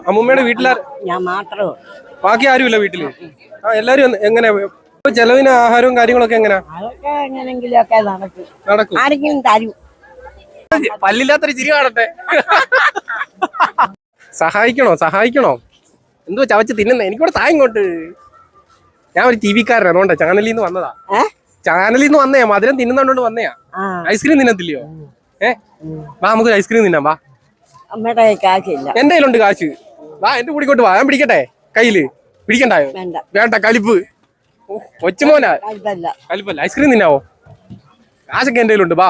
അമ്മൂമ്മയുടെ വീട്ടിലാർ ഞാൻ മാത്രമേ ബാക്കി ആരുമില്ല വീട്ടില്? ആ എല്ലാരും എങ്ങനെ ചെലവിന് ആഹാരവും കാര്യങ്ങളൊക്കെ എങ്ങനെയാ? അതൊക്കെ എങ്ങനെങ്കിലുമൊക്കെ നടക്കും. ആരെങ്കിലും തരൂ. പല്ലില്ലാത്തൊരു ചിരി കാണട്ടെ. സഹായിക്കണോ എന്തോ ചവച്ച് തിന്നുന്നേ? എനിക്കൂടെ താ ഇങ്ങോട്ട്. ഞാൻ ഒരു TV കാരനാ, അതുകൊണ്ടാ ചാനലിൽ നിന്ന് വന്നതാ. ചാനലിൽ നിന്ന് വന്നയാ, മധുരം തിന്നുന്നോണ്ട് വന്നയാ. ഐസ്ക്രീം തിന്നത്തില്ലയോ? വാ നമുക്ക് ഐസ്ക്രീം തിന്നാം വാ. അമ്മയുടെ കാശില്ല. എന്റെ കയ്യിലുണ്ട് കാശ്. വാ എന്റെ കൂടിക്കോട്ട് വാ, ഞാൻ പിടിക്കട്ടെ കയ്യില്? പിടിക്കണ്ടായോ? വേണ്ട കലിപ്പ്. കൊച്ചുമോനാ കലിപ്പല്ല. ഐസ്ക്രീം തിന്നാവോ? കാശൊക്കെ എന്റെ കയ്യിലുണ്ട്. വാ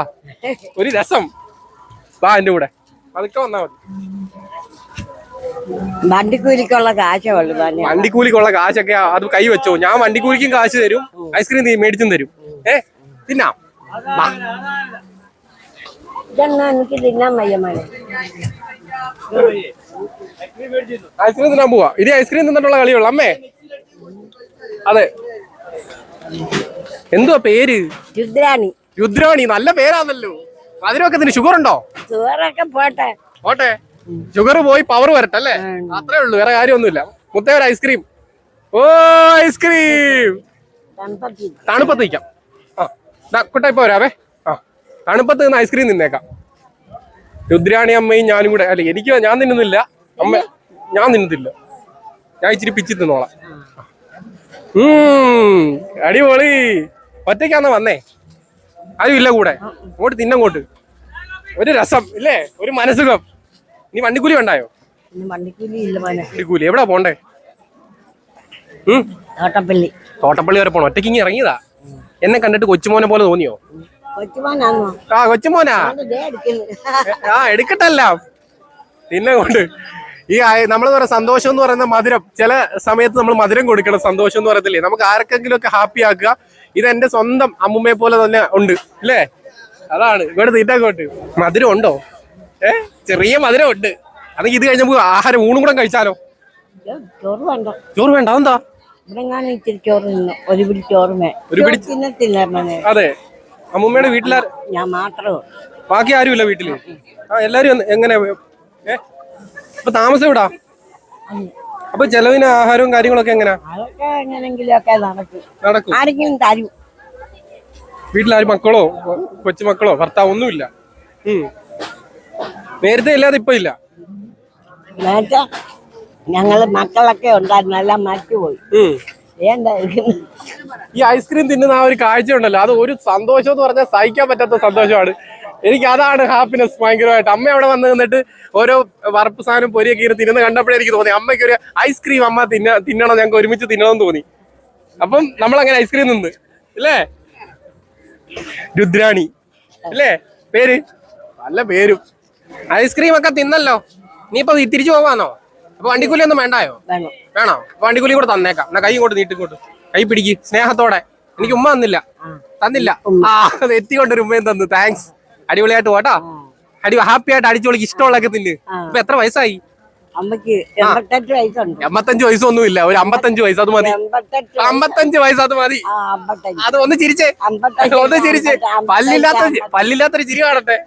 ഒരു രസം. വാ എന്റെ കൂടെ അതൊക്കെ വന്നാ മതി. വണ്ടിക്കൂലിക്കുള്ള കാശേ ഉള്ളു. വണ്ടിക്കൂലിക്കുള്ള കാശൊക്കെ അത് കൈ വെച്ചോ. ഞാൻ വണ്ടിക്കൂലിക്കും കാശ് തരും, ഐസ്ക്രീം മേടിച്ചും തരും. തിന്നാം. ഇതെന്നാ എനിക്ക് തിന്നാൻ വയ്യ മോനെ. ഐസ്ക്രീം തിന്നാൻ പോവാ. ഇനി ഐസ്ക്രീം തിന്നിട്ടുള്ള കളിയുള്ളു അമ്മേ. അതെ. എന്തുവാ പേര്? രുദ്രാണി. നല്ല പേരാണല്ലോ. മധുരമൊക്കെ തിന്. ഷുഗർ ഉണ്ടോ? ഷുഗറൊക്കെ പോട്ടെ. ഷുഗർ പോയി പവർ വരട്ടെ അല്ലേ? അത്രേ ഉള്ളൂ, വേറെ കാര്യമൊന്നുമില്ല. മുത്തേ ഒരു ഐസ്ക്രീം. ഓ ഐസ്ക്രീം. തണുപ്പത്ത് നിൽക്കാം. കുട്ടായിപ്പോ വരാവേ. തണുപ്പത്ത് നിന്ന് ഐസ്ക്രീം തിന്നേക്കാം. രുദ്രാണി അമ്മയും ഞാനും കൂടെ. അല്ല ഞാൻ തിന്നുന്നില്ല അമ്മ, ഞാൻ തിന്നത്തില്ല. ഞാൻ ഇച്ചിരി പിച്ചി തിന്നോളാം. അടിപൊളി. ഒറ്റയ്ക്കാന്നാ വന്നേ? ആരും ഇല്ല കൂടെ? അങ്ങോട്ട് തിന്നങ്ങോട്ട്. ഒരു രസം ഇല്ലേ, ഒരു മനസുഖം. നീ വണ്ടിക്കൂലി വേണ്ടായോ? വണ്ടിക്കൂലി എവിടാ പോണ്ടേ? തോട്ടപ്പള്ളി വരെ പോണോ? ഒറ്റയ്ക്ക് ഇങ്ങനെ ഇറങ്ങിയതാ? എന്നെ കണ്ടിട്ട് കൊച്ചുമോനെ പോലെ തോന്നിയോ? കൊച്ചുമോനാ? എടുക്കട്ടല്ല തിന്നങ്ങോട്ട്. ഈ നമ്മൾ പറയാം സന്തോഷം എന്ന് പറയുന്ന മധുരം. ചില സമയത്ത് നമ്മൾ മധുരം കൊടുക്കണം. സന്തോഷം എന്ന് പറയത്തില്ലേ, നമുക്ക് ആർക്കെങ്കിലും ഒക്കെ ഹാപ്പി ആക്കുക. ഇത് എന്റെ സ്വന്തം അമ്മുമ്മയെ പോലെ തന്നെ ഉണ്ട് അല്ലേ? അതാണ് ഇവിടെ തീറ്റങ്ങോട്ട്. മധുരം ഉണ്ടോ? ചെറിയ മധുരം ഉണ്ട്. അതെങ്കിൽ ഇത് കഴിഞ്ഞ ആഹാരം ഊണും കൂടെ കഴിച്ചാലോ? ചോറ് വേണ്ട. അതെന്താ? അതെ. അമ്മുമ്മയുടെ വീട്ടിലാർ? ഞാൻ മാത്രമേ ബാക്കി ആരുമില്ല വീട്ടില്? എല്ലാരും എങ്ങനെ ഇപ്പൊ താമസം എവിടാ? അപ്പൊ ചെലവിന് ആഹാരവും കാര്യങ്ങളൊക്കെ എങ്ങനെയാ? അതൊക്കെ എങ്ങനെങ്കിലുമൊക്കെ നടക്കും. ആരെങ്കിലും തരൂ. വീട്ടിലാരും മക്കളോ കൊച്ചുമക്കളോ ഭർത്താവ് ഒന്നുമില്ല? നേരത്തെ ഇല്ലാതെ ഇപ്പൊ ഇല്ല? നേരത്തെ ഞങ്ങള് മക്കളൊക്കെ ഉണ്ടായിരുന്നു, എല്ലാം മറ്റുപോയി. ഈ ഐസ്ക്രീം തിന്നുന്ന ആ ഒരു കാഴ്ച ഉണ്ടല്ലോ, അത് ഒരു സന്തോഷം എന്ന് പറഞ്ഞാൽ സഹിക്കാൻ പറ്റാത്ത സന്തോഷമാണ്. എനിക്ക് അതാണ് ഹാപ്പിനെസ് ഭയങ്കരമായിട്ട്. അമ്മ അവിടെ വന്ന് നിന്നിട്ട് ഓരോ വറുപ്പ് സാധനം പൊരിയൊക്കെ ഇരുന്ന് തിന്നുന്ന കണ്ടപ്പോഴേ എനിക്ക് തോന്നി അമ്മയ്ക്ക് ഒരു ഐസ്ക്രീം അമ്മ തിന്നണം, ഞങ്ങൾക്ക് ഒരുമിച്ച് തിന്നണമെന്ന് തോന്നി. അപ്പം നമ്മളങ്ങനെ ഐസ്ക്രീം നിന്ന് അല്ലേ? രുദ്രാണി അല്ലേ പേര്? നല്ല പേരും. ഐസ്ക്രീം ഒക്കെ തിന്നല്ലോ. നീ ഇപ്പൊ തിരിച്ചു പോവാന്നോ? അപ്പൊ വണ്ടിക്കൂലി ഒന്നും വേണ്ടായോ? വേണോ? വണ്ടിക്കൂലി കൂടെ തന്നേക്കാം. എന്നാ കൈ ഇങ്ങോട്ട് നീട്ടിങ്ങോട്ട് കൈ പിടിക്ക് സ്നേഹത്തോടെ. എനിക്ക് ഉമ്മ തന്നില്ല. എത്തിക്കൊണ്ടൊരു ഉമ്മയും തന്നു. താങ്ക്സ്. അടിപൊളിയായിട്ട് പോട്ടാ. ഹാപ്പി ആയിട്ട് അടിച്ചോളിക്ക് ഇഷ്ടമുള്ളതൊക്കെ തിന്ന്. ഇപ്പൊ എത്ര വയസ്സായി? 85 വയസ്സൊന്നുമില്ല, ഒരു 55 വയസ്സ് അത് മതി. 55 വയസ്സ് അത് മതി. അത് ഒന്ന് ചിരിച്ചേ. പല്ലില്ലാത്തൊരു ചിരി കാണട്ടെ.